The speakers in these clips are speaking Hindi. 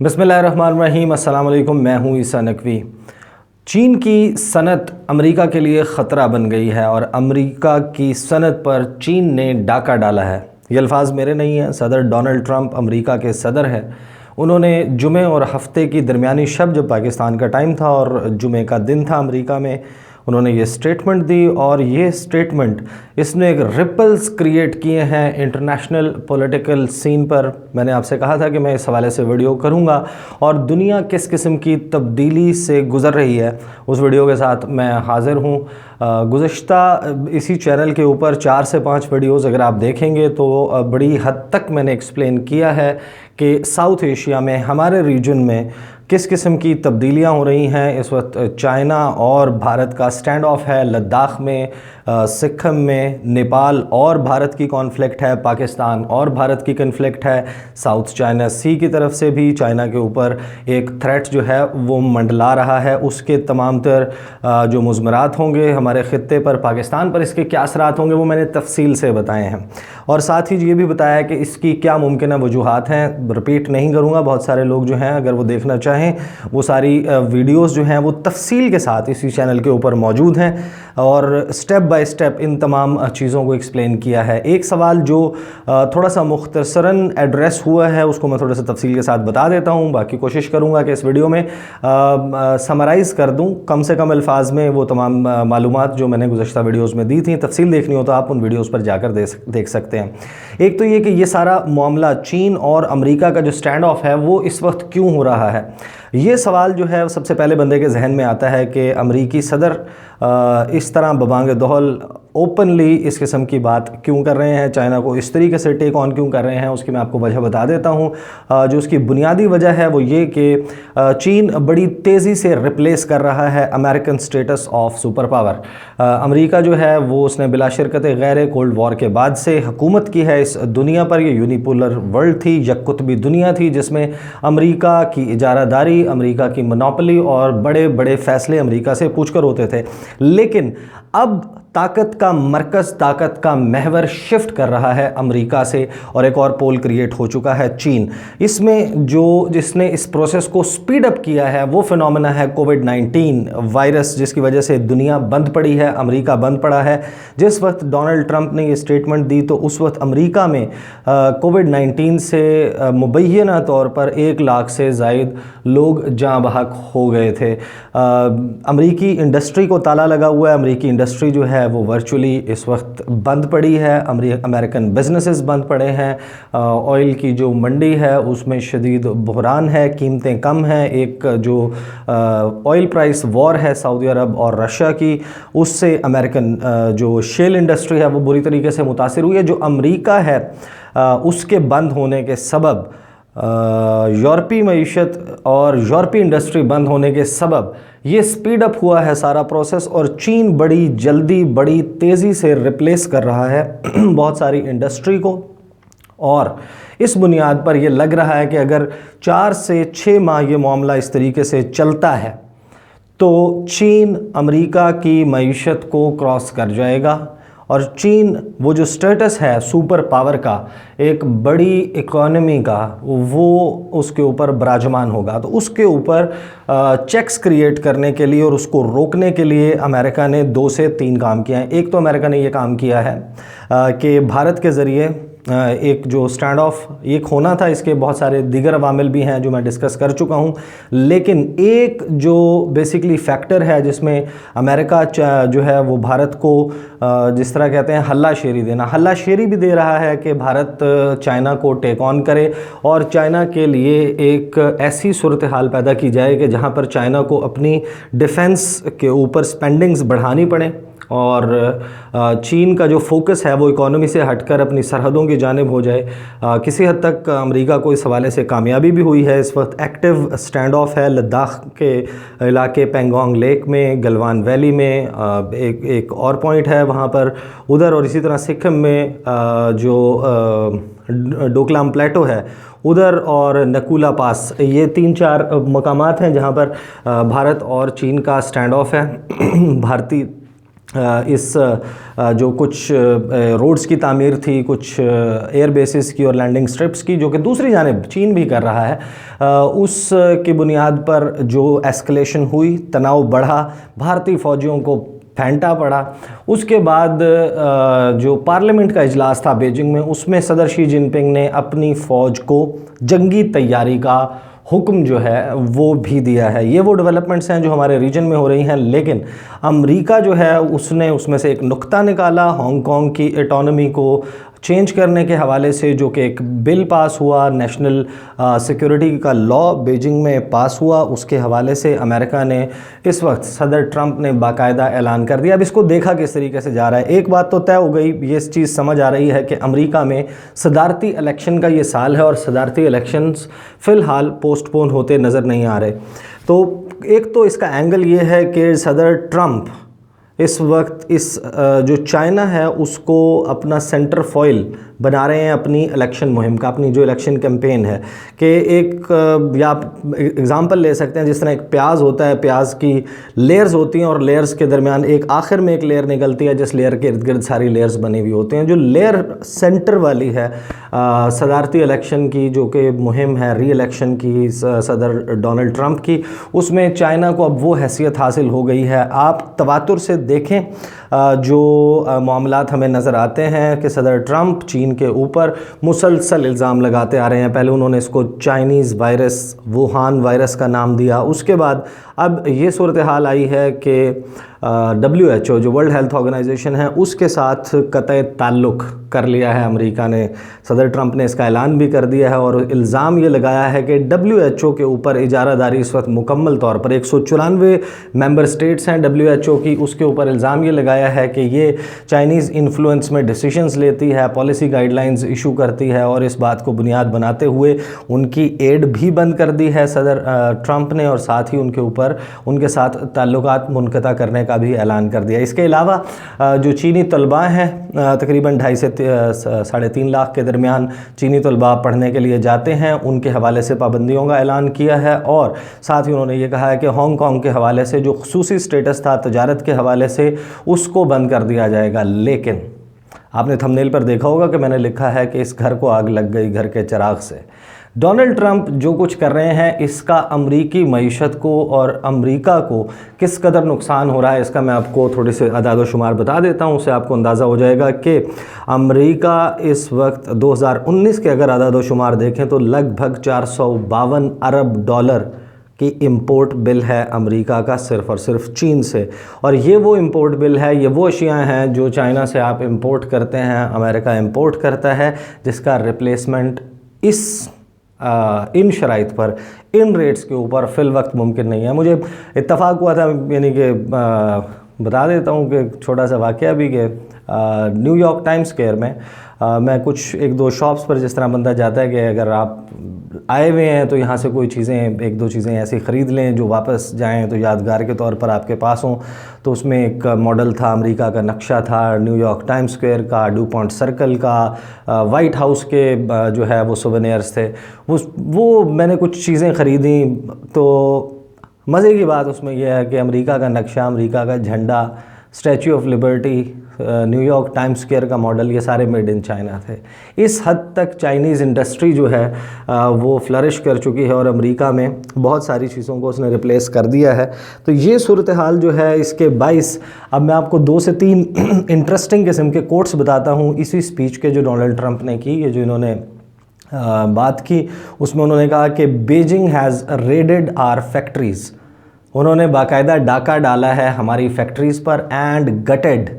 बिस्मिल्लाहिर्रहमानिर्रहीम, अस्सलाम वालेकुम। मैं हूँ ईसा नकवी। चीन की सनत अमेरिका के लिए ख़तरा बन गई है और अमेरिका की सनत पर चीन ने डाका डाला है। ये अल्फाज मेरे नहीं हैं, सदर डोनाल्ड ट्रंप अमेरिका के सदर हैं। उन्होंने जुमे और हफ्ते की दरमियानी शब, जब पाकिस्तान का टाइम था और जुमे का दिन था अमेरिका में, उन्होंने ये स्टेटमेंट दी और ये स्टेटमेंट इसने एक रिपल्स क्रिएट किए हैं इंटरनेशनल पॉलिटिकल सीन पर। मैंने आपसे कहा था कि मैं इस हवाले से वीडियो करूंगा और दुनिया किस किस्म की तब्दीली से गुज़र रही है उस वीडियो के साथ मैं हाज़िर हूँ। गुज़श्ता इसी चैनल के ऊपर 4 से 5 वीडियोज़ अगर आप देखेंगे तो बड़ी हद तक मैंने एक्सप्लेन किया है कि साउथ एशिया में, हमारे रीजन में किस किस्म की तब्दीलियाँ हो रही हैं। इस वक्त चाइना और भारत का स्टैंड ऑफ है, लद्दाख में, सिक्किम में, नेपाल और भारत की कॉन्फ्लिक्ट है, पाकिस्तान और भारत की कॉन्फ्लिक्ट है, साउथ चाइना सी की तरफ से भी चाइना के ऊपर एक थ्रेट जो है वो मंडला रहा है। उसके तमाम तर जो मुज़मरात होंगे हमारे ख़ित्ते पर, पाकिस्तान पर इसके क्या असरात होंगे वो मैंने तफसील से बताए हैं और साथ ही ये भी बताया कि इसकी क्या मुमकिन वजूहात हैं। रिपीट नहीं करूँगा, बहुत सारे लोग जो हैं अगर वो देखना चाहें वो सारी वीडियोस जो हैं वो तफसील के साथ इसी चैनल के ऊपर मौजूद हैं और स्टेप बाय स्टेप इन तमाम चीज़ों को एक्सप्लेन किया है। एक सवाल जो थोड़ा सा मुख्तसरन एड्रेस हुआ है उसको मैं थोड़ा सा तफसील के साथ बता देता हूँ। बाकी कोशिश करूँगा कि इस वीडियो में समराइज़ कर दूँ कम से कम अल्फाज में वो तमाम मालूमात जो मैंने गुज़श्ता वीडियोज़ में दी थी। तफसील देखनी हो तो आप उन वीडियोज़ पर जाकर देख सकते हैं। एक तो ये कि ये सारा मामला चीन और अमेरिका का जो स्टैंड ऑफ है वो इस वक्त क्यों हो रहा है, ये सवाल जो है सबसे पहले बंदे के जहन में आता है कि अमरीकी सदर इस तरह बबांग दौल ओपनली इस किस्म की बात क्यों कर रहे हैं, चाइना को इस तरीके से टेक ऑन क्यों कर रहे हैं। उसकी मैं आपको वजह बता देता हूँ। जो उसकी बुनियादी वजह है वो ये कि चीन बड़ी तेज़ी से रिप्लेस कर रहा है American status of super power. America जो है वो उसने बिला शिरकत गैर कोल्ड वॉर के बाद से हुकूमत की है इस दुनिया पर। ये यूनिपोलर वर्ल्ड थी, यककुतबी दुनिया थी जिसमें अमेरिका की इजारादारी, अमेरिका की मोनोपोली और बड़े बड़े फ़ैसले अमेरिका से पूछकर होते थे। लेकिन अब ताकत का मरकज़, ताकत का महवर शिफ्ट कर रहा है अमेरिका से और एक और पोल क्रिएट हो चुका है चीन। इसमें जिसने इस प्रोसेस को स्पीड अप किया है वो फिनोमेना है कोविड-19 वायरस, जिसकी वजह से दुनिया बंद पड़ी है, अमेरिका बंद पड़ा है। जिस वक्त डोनाल्ड ट्रंप ने ये स्टेटमेंट दी तो उस वक्त अमेरिका में कोविड-19 से मुबैना तौर पर 1 लाख से ज़ायद लोग जाँ बहक हो गए थे। अमेरिकी इंडस्ट्री को ताला लगा हुआ है। अमेरिकी इंडस्ट्री जो है वो वर्चुअली इस वक्त बंद पड़ी है। अमेरिकन बिजनेसेस बंद पड़े हैं। ऑयल की जो मंडी है उसमें शदीद बहरान है, कीमतें कम हैं। एक जो ऑयल प्राइस वॉर है सऊदी अरब और रशिया की, उससे अमेरिकन जो शेल इंडस्ट्री है वो बुरी तरीके से मुतासिर हुई है। जो अमेरिका है उसके बंद होने के सबब, यूरोपीय मईशत और यूरोपीय इंडस्ट्री बंद होने के सबब ये स्पीड अप हुआ है सारा प्रोसेस और चीन बड़ी जल्दी, बड़ी तेज़ी से रिप्लेस कर रहा है बहुत सारी इंडस्ट्री को। और इस बुनियाद पर यह लग रहा है कि अगर 4 से 6 माह ये मामला इस तरीके से चलता है तो चीन अमेरिका की मईशत को क्रॉस कर जाएगा और चीन वो जो स्टेटस है सुपर पावर का, एक बड़ी इकोनॉमी का, वो उसके ऊपर विराजमान होगा। तो उसके ऊपर चेक्स क्रिएट करने के लिए और उसको रोकने के लिए अमेरिका ने 2 से 3 काम किए हैं। एक तो अमेरिका ने ये काम किया है कि भारत के ज़रिए एक जो स्टैंड ऑफ एक होना था, इसके बहुत सारे दीगर अवामिल भी हैं जो मैं डिस्कस कर चुका हूं, लेकिन एक जो बेसिकली फैक्टर है जिसमें अमेरिका जो है वो भारत को जिस तरह कहते हैं हल्लाशेरी देना, हल्लाशेरी भी दे रहा है कि भारत चाइना को टेक ऑन करे और चाइना के लिए एक ऐसी सूरत हाल पैदा की जाए कि जहां पर चाइना को अपनी डिफेंस के ऊपर स्पेंडिंग्स बढ़ानी पड़े और चीन का जो फोकस है वो इकोनॉमी से हटकर अपनी सरहदों की जानिब हो जाए। किसी हद तक अमेरिका को इस हवाले से कामयाबी भी हुई है। इस वक्त एक्टिव स्टैंड ऑफ है लद्दाख के इलाके, पेंगोंग लेक में, गलवान वैली में एक और पॉइंट है वहाँ पर उधर, और इसी तरह सिक्किम में जो डोकलाम प्लेटो है उधर और नकुला पास, ये 3-4 मकामात हैं जहाँ पर भारत और चीन का स्टैंड ऑफ है। भारतीय इस जो कुछ रोड्स की तामीर थी, कुछ एयर बेसिस की और लैंडिंग स्ट्रिप्स की, जो कि दूसरी जानिब चीन भी कर रहा है, उस की बुनियाद पर जो एस्केलेशन हुई, तनाव बढ़ा, भारतीय फ़ौजियों को फेंटा पड़ा। उसके बाद जो पार्लियामेंट का इजलास था बीजिंग में, उसमें सदर शी जिनपिंग ने अपनी फ़ौज को जंगी तैयारी का हुक्म जो है वो भी दिया है। ये वो डेवलपमेंट्स हैं जो हमारे रीजन में हो रही हैं, लेकिन अमेरिका जो है उसने उसमें से एक नुक्ता निकाला, हांगकांग की ऑटोनॉमी को चेंज करने के हवाले से, जो कि एक बिल पास हुआ, नेशनल सिक्योरिटी का लॉ बीजिंग में पास हुआ। उसके हवाले से अमेरिका ने इस वक्त सदर ट्रंप ने बाकायदा ऐलान कर दिया। अब इसको देखा किस तरीके से जा रहा है। एक बात तो तय हो गई, ये चीज़ समझ आ रही है कि अमेरिका में सदारती इलेक्शन का ये साल है और सदारती इलेक्शंस फ़िलहाल पोस्टपोन होते नज़र नहीं आ रहे। तो एक तो इसका एंगल ये है कि सदर ट्रंप इस वक्त इस जो चाइना है उसको अपना सेंटर फॉइल बना रहे हैं अपनी इलेक्शन मुहिम का, अपनी जो इलेक्शन कैंपेन है। कि एक या एग्ज़ाम्पल ले सकते हैं, जिस तरह एक प्याज होता है, प्याज की लेयर्स होती हैं और लेयर्स के दरमियान एक आखिर में एक लेयर निकलती है, जिस लेयर के इर्द गिर्द सारी लेयर्स बनी हुई होती हैं। जो लेयर सेंटर वाली है सदारती इलेक्शन की, जो कि मुहिम है री इलेक्शन की सदर डोनाल्ड ट्रंप की, उसमें चाइना को अब वो हैसियत हासिल हो गई है। आप तवातुर से देखें जो मामलात हमें नज़र आते हैं कि सदर ट्रंप चीन के ऊपर मुसलसल इल्ज़ाम लगाते आ रहे हैं। पहले उन्होंने इसको चाइनीज़ वायरस, वुहान वायरस का नाम दिया। उसके बाद अब ये सूरत हाल आई है कि WHO जो वर्ल्ड हेल्थ ऑर्गेनाइजेशन है उसके साथ कतई ताल्लुक़ कर लिया है अमेरिका ने। सदर ट्रंप ने इसका ऐलान भी कर दिया है और इल्ज़ाम ये लगाया है कि WHO के ऊपर इजारादारी इस वक्त मुकम्मल तौर पर 194 मेंबर स्टेट्स हैं WHO की, उसके ऊपर इल्ज़ाम ये लगाया है कि ये चाइनीज़ इन्फ्लुएंस में डिसीजंस लेती है, पॉलिसी गाइडलाइंस इशू करती है, और इस बात को बुनियाद बनाते हुए उनकी एड भी बंद कर दी है सदर ट्रंप ने, और साथ ही उनके ऊपर उनके साथ ताल्लुकात मुनक़ता करने का भी ऐलान कर दिया। इसके अलावा जो चीनी तलबा हैं, तकरीबन 2.5 से 3.5 लाख के दरमियान चीनी तलबा पढ़ने के लिए जाते हैं, उनके हवाले से पाबंदियों का ऐलान किया है। और साथ ही उन्होंने ये कहा है कि हांगकांग के हवाले से जो खुसूसी स्टेटस था तजारत के हवाले से, उसको बंद कर दिया जाएगा। लेकिन आपने थंबनेल पर देखा होगा कि मैंने लिखा है कि इस घर को आग लग गई घर के चिराग से। डोनाल्ड ट्रंप जो कुछ कर रहे हैं, इसका अमरीकी मईशत को और अमरीका को किस कदर नुकसान हो रहा है, इसका मैं आपको थोड़े से अदाद शुमार बता देता हूं। उससे आपको अंदाज़ा हो जाएगा कि अमरीका इस वक्त 2019 के अगर अदाद शुमार देखें तो लगभग 452 अरब डॉलर की इम्पोर्ट बिल है अमेरिका का, सिर्फ़ और सिर्फ चीन से। और ये वो इम्पोर्ट बिल है, ये वो अशियाँ हैं जो चाइना से आप इम्पोर्ट करते हैं, अमेरिका इम्पोर्ट करता है, जिसका रिप्लेसमेंट इन शराइत पर, इन रेट्स के ऊपर फ़िल वक्त मुमकिन नहीं है। मुझे इत्तफ़ाक़ हुआ था, यानी कि बता देता हूँ कि छोटा सा वाक़या भी, कि न्यूयॉर्क टाइम्स स्क्वायर में मैं कुछ 1-2 शॉप्स पर, जिस तरह बंदा जाता है कि अगर आप आए हुए हैं तो यहाँ से कोई चीज़ें 1-2 चीज़ें ऐसी ख़रीद लें जो वापस जाएं तो यादगार के तौर पर आपके पास हों। तो उसमें एक मॉडल था, अमेरिका का नक्शा था, न्यूयॉर्क टाइम्स स्क्वायर का, डू-पॉइंट सर्कल का, वाइट हाउस के जो है वो सोवेनियर्स थे। वो मैंने कुछ चीज़ें ख़रीदी। तो मज़े की बात उसमें यह है कि अमेरिका का नक्शा, अमेरिका का झंडा, statue of liberty, New York times square का मॉडल, ये सारे मेड इन चाइना थे। इस हद तक चाइनीज़ इंडस्ट्री जो है वो फ्लरिश कर चुकी है और अमेरिका में बहुत सारी चीज़ों को उसने रिप्लेस कर दिया है। तो ये सूरत हाल जो है, इसके 22 अब मैं आपको 2 से 3 इंटरेस्टिंग किस्म के कोट्स बताता हूँ इसी स्पीच के जो डोनाल्ड ट्रंप ने की। ये जो इन्होंने बात की, उसमें उन्होंने कहा कि Beijing has raided our factories, उन्होंने बाकायदा डाका डाला है हमारी फैक्ट्रीज़ पर, एंड गटेड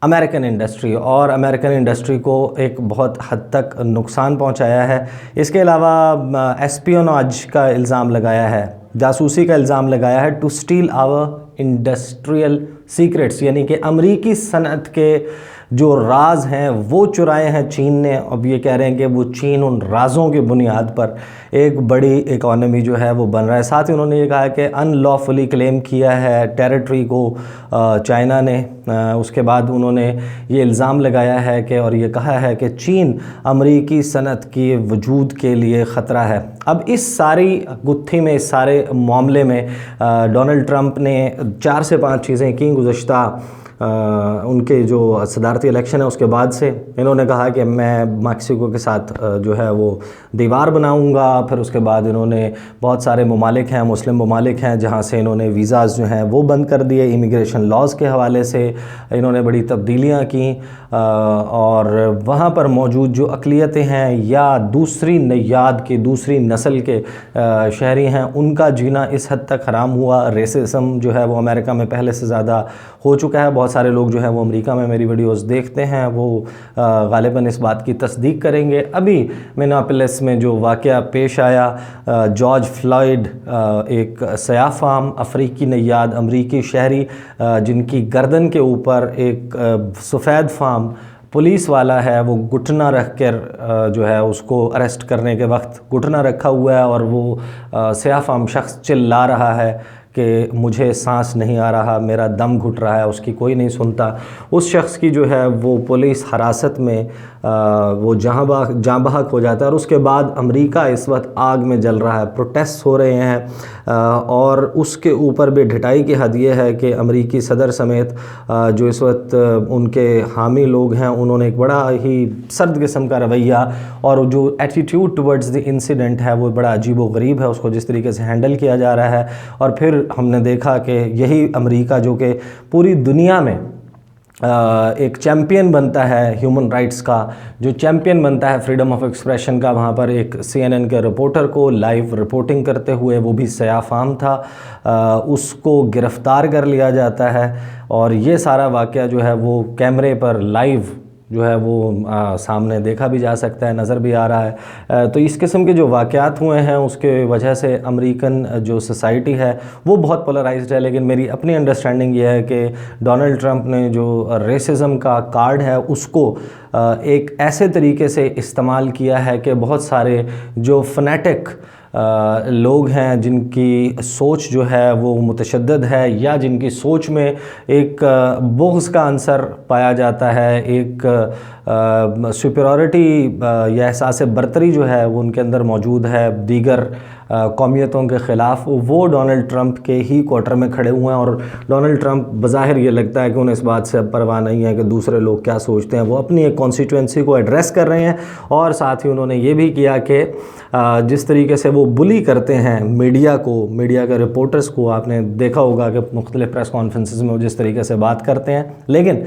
अमेरिकन इंडस्ट्री, और अमेरिकन इंडस्ट्री को एक बहुत हद तक नुकसान पहुंचाया है। इसके अलावा एस्पियोनाज का इल्ज़ाम लगाया है, जासूसी का इल्ज़ाम लगाया है, to steal our industrial secrets, यानी कि अमरीकी सनअत के जो राज हैं वो चुराए हैं चीन ने। अब ये कह रहे हैं कि वो चीन उन राज़ों की बुनियाद पर एक बड़ी इकॉनमी जो है वो बन रहा है। साथ ही उन्होंने ये कहा कि अनलॉफुली क्लेम किया है टेरिटरी को चाइना ने। उसके बाद उन्होंने ये इल्ज़ाम लगाया है कि, और ये कहा है कि चीन अमरीकी सनअत के वजूद के लिए ख़तरा है। अब इस सारी गुत्थी में, इस सारे मामले में डोनाल्ड ट्रंप ने 4 से 5 चीज़ें की गुज़श्ता उनके जो सदारती इलेक्शन है उसके बाद से इन्होंने कहा कि मैं मैक्सिको के साथ जो है वो दीवार बनाऊंगा। फिर उसके बाद इन्होंने बहुत सारे ममालिक हैं, मुस्लिम ममालिक हैं, जहाँ से इन्होंने वीज़ाज़ जो हैं वो बंद कर दिए। इमिग्रेशन लॉज़ के हवाले से इन्होंने बड़ी तब्दीलियाँ की और वहाँ पर मौजूद जो अक़लियतें हैं या दूसरी नयाद की दूसरी नस्ल के शहरी हैं उनका जीना इस हद तक हराम हुआ। रेसिज्म जो है वो अमेरिका में पहले से ज़्यादा हो चुका है। बहुत सारे लोग जो है वो अमेरिका में मेरी वीडियोस देखते हैं, वो गालिबन इस बात की तस्दीक करेंगे। अभी मिनेपोलिस में जो वाक़या पेश आया, जॉर्ज फ्लॉयड एक सयाह फाम अफ्रीकी नयाद अमरीकी शहरी जिनकी गर्दन के ऊपर एक सफ़ेद फाम पुलिस वाला है वो घुटना रख कर जो है उसको अरेस्ट करने के वक्त घुटना रखा हुआ है और वो सयाह फाम शख्स चिल्ला रहा है कि मुझे सांस नहीं आ रहा, मेरा दम घुट रहा है, उसकी कोई नहीं सुनता। उस शख्स की जो है वो पुलिस हिरासत में वो जहाँ बहक हो जाता है और उसके बाद अमेरिका इस वक्त आग में जल रहा है, प्रोटेस्ट हो रहे हैं और उसके ऊपर भी ढिठाई की हद ये है कि अमेरिकी सदर समेत जो इस वक्त उनके हामी लोग हैं उन्होंने एक बड़ा ही सर्द किस्म का रवैया और जो एटीट्यूड टुवर्ड्स द इंसिडेंट है वो बड़ा अजीब व गरीब है, उसको जिस तरीके से हैंडल किया जा रहा है। और फिर हमने देखा कि यही अमेरिका जो कि पूरी दुनिया में एक चैम्पियन बनता है ह्यूमन राइट्स का, जो चैम्पियन बनता है फ्रीडम ऑफ एक्सप्रेशन का, वहाँ पर एक CNN के रिपोर्टर को लाइव रिपोर्टिंग करते हुए, वो भी सयाह फाम था, उसको गिरफ़्तार कर लिया जाता है। और ये सारा वाक़या जो है वो कैमरे पर लाइव जो है वो सामने देखा भी जा सकता है, नज़र भी आ रहा है। तो इस किस्म के जो वाक़यात हुए हैं उसके वजह से अमेरिकन जो सोसाइटी है वो बहुत पोलराइज्ड है। लेकिन मेरी अपनी अंडरस्टैंडिंग ये है कि डोनाल्ड ट्रंप ने जो रेसिज्म का कार्ड है उसको एक ऐसे तरीके से इस्तेमाल किया है कि बहुत सारे जो फनेटिक लोग हैं जिनकी सोच जो है वो मुतशद्दद है या जिनकी सोच में एक बुग़्ज़ का अंसर पाया जाता है, एक सुपीरियॉरिटी या एहसास बरतरी जो है वो उनके अंदर मौजूद है दीगर कौमियतों के ख़िलाफ़, वो डोनाल्ड ट्रंप के ही क्वार्टर में खड़े हुए हैं। और डोनाल्ड ट्रंप बज़ाहिर ये लगता है कि उन्हें इस बात से अब परवाह नहीं है कि दूसरे लोग क्या सोचते हैं, वो अपनी एक कॉन्स्टिट्यूंसी को एड्रेस कर रहे हैं। और साथ ही उन्होंने ये भी किया कि जिस तरीके से वो बुली करते हैं मीडिया को, मीडिया के रिपोर्टर्स को, आपने देखा होगा कि मुख्तलिफ प्रेस कॉन्फ्रेंसेस में वो जिस तरीके से बात करते हैं। लेकिन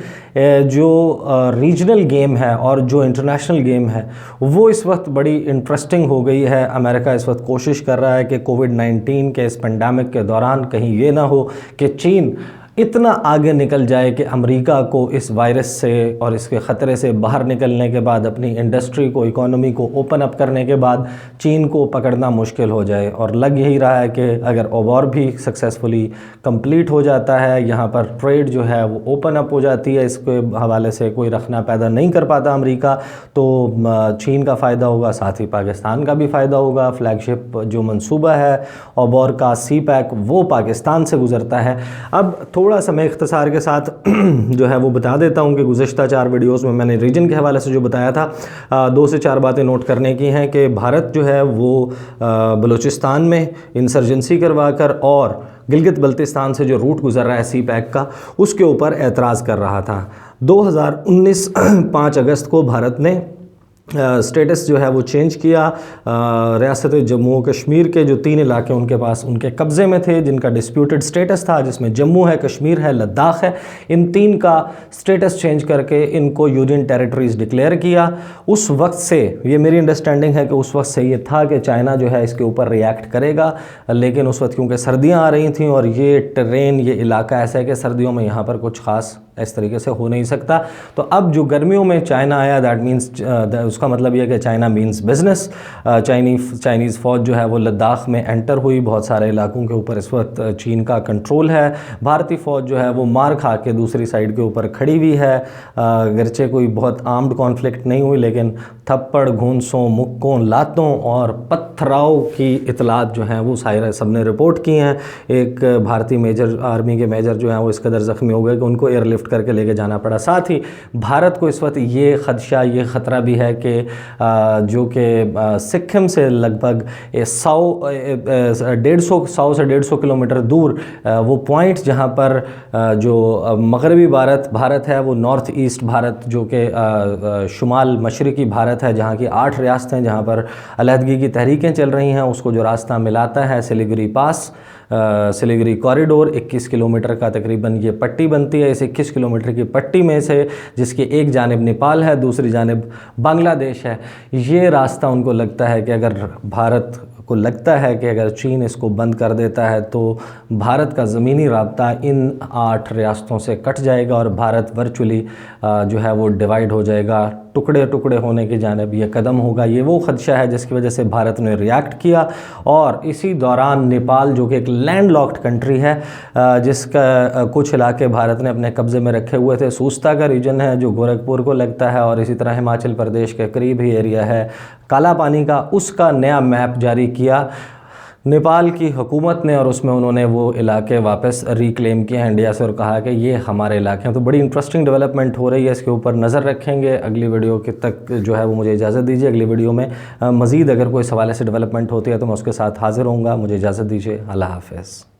जो रीजनल गेम है और जो इंटरनेशनल गेम है वो इस वक्त बड़ी इंटरेस्टिंग हो गई है। अमेरिका इस वक्त कोशिश कर रहा है कि कोविड-19 के इस पेंडेमिक के दौरान कहीं ये ना हो कि चीन इतना आगे निकल जाए कि अमेरिका को इस वायरस से और इसके ख़तरे से बाहर निकलने के बाद, अपनी इंडस्ट्री को, इकोनॉमी को ओपन अप करने के बाद चीन को पकड़ना मुश्किल हो जाए। और लग यही रहा है कि अगर वॉर भी सक्सेसफुली कंप्लीट हो जाता है, यहाँ पर ट्रेड जो है वो ओपन अप हो जाती है, इसके हवाले से कोई रखना पैदा नहीं कर पाता अमेरिका, तो चीन का फ़ायदा होगा, साथ ही पाकिस्तान का भी फ़ायदा होगा। फ्लैगशिप जो मंसूबा है वॉर का CPAC वो पाकिस्तान से गुज़रता है। अब थोड़ा सा मैं इख्तिसार के साथ जो है वो बता देता हूँ कि गुज़श्ता 4 वीडियोस में मैंने रीजन के हवाले से जो बताया था, 2 से 4 बातें नोट करने की हैं कि भारत जो है वो बलूचिस्तान में इंसर्जेंसी करवा कर और गिलगित बल्तिस्तान से जो रूट गुज़र रहा है CPAC का, उसके ऊपर एतराज़ कर रहा था। 2019 5 अगस्त को भारत ने स्टेटस जो है वो चेंज किया। रियासत जम्मू कश्मीर के जो 3 इलाके उनके पास, उनके कब्ज़े में थे, जिनका डिस्प्यूटेड स्टेटस था, जिसमें जम्मू है, कश्मीर है, लद्दाख है, इन 3 का स्टेटस चेंज करके इनको यूनियन टेरिटरीज़ डिक्लेयर किया। उस वक्त से ये मेरी अंडरस्टैंडिंग है कि उस वक्त से ये था कि चाइना जो है इसके ऊपर रिएक्ट करेगा, लेकिन उस वक्त क्योंकि सर्दियाँ आ रही थी और ये टेरेन, ये इलाका ऐसा है कि सर्दियों में यहाँ पर कुछ ख़ास इस तरीके से हो नहीं सकता। तो अब जो गर्मियों में चाइना आया, दैट मीन्स उसका मतलब यह कि चाइना मीन्स बिज़नेस। चाइनीज़ फ़ौज जो है वो लद्दाख में एंटर हुई, बहुत सारे इलाकों के ऊपर इस वक्त चीन का कंट्रोल है। भारतीय फ़ौज जो है वो मार खा के दूसरी साइड के ऊपर खड़ी हुई है। अगरचे कोई बहुत आर्म्ड कॉन्फ्लिक्ट नहीं हुई, लेकिन थप्पड़, घूंसों, मुक्कों, लातों और पत्थराव की इतलात जो हैं वो सारे सबने रिपोर्ट की हैं। एक भारतीय मेजर, आर्मी के मेजर जो हैं वो इस कदर ज़ख्मी हो गए कि उनको एयरलिफ्ट लिफ्ट करके लेके जाना पड़ा। साथ ही भारत को इस वक्त ये खदशा, ये ख़तरा भी है कि जो कि सिक्किम से लगभग 100 से 150 किलोमीटर दूर वो पॉइंट जहाँ पर जो मगरबी भारत है, वो नॉर्थ ईस्ट भारत जो कि शुमाल मशरक़ी भारत है, जहाँ की 8 रियासतें जहाँ पर अलहदगी की तहरीकें चल रही हैं, उसको जो रास्ता मिलाता है सिलीगुड़ी पास, सिलीगुड़ी कॉरिडोर 21 किलोमीटर का तकरीबन ये पट्टी बनती है। इस 21 किलोमीटर की पट्टी में से जिसकी एक जानिब नेपाल है, दूसरी जानिब बांग्लादेश है, ये रास्ता उनको लगता है कि अगर चीन इसको बंद कर देता है तो भारत का ज़मीनी राब्ता इन 8 रियासतों से कट जाएगा और भारत वर्चुअली जो है वो डिवाइड हो जाएगा, टुकड़े टुकड़े होने की जानिब ये कदम होगा। ये वो खदशा है जिसकी वजह से भारत ने रिएक्ट किया। और इसी दौरान नेपाल जो कि एक लैंड लॉक्ड कंट्री है, जिसका कुछ इलाके भारत ने अपने कब्ज़े में रखे हुए थे, सूस्ता का रीजन है जो गोरखपुर को लगता है, और इसी तरह हिमाचल प्रदेश के करीब ही एरिया है काला पानी का, उसका नया मैप जारी किया नेपाल की हुकूमत ने, और उसमें उन्होंने वो इलाके वापस रिक्लेम किए हैं इंडिया से और कहा कि ये हमारे इलाके हैं। तो बड़ी इंटरेस्टिंग डेवलपमेंट हो रही है, इसके ऊपर नज़र रखेंगे। अगली वीडियो के तक जो है वो मुझे इजाज़त दीजिए। अगली वीडियो में मज़ीद अगर कोई सवाल ऐसे डेवलपमेंट होती है तो मैं उसके साथ हाज़िर होऊंगा। मुझे इजाज़त दीजिए। अल्लाह हाफ़िज़।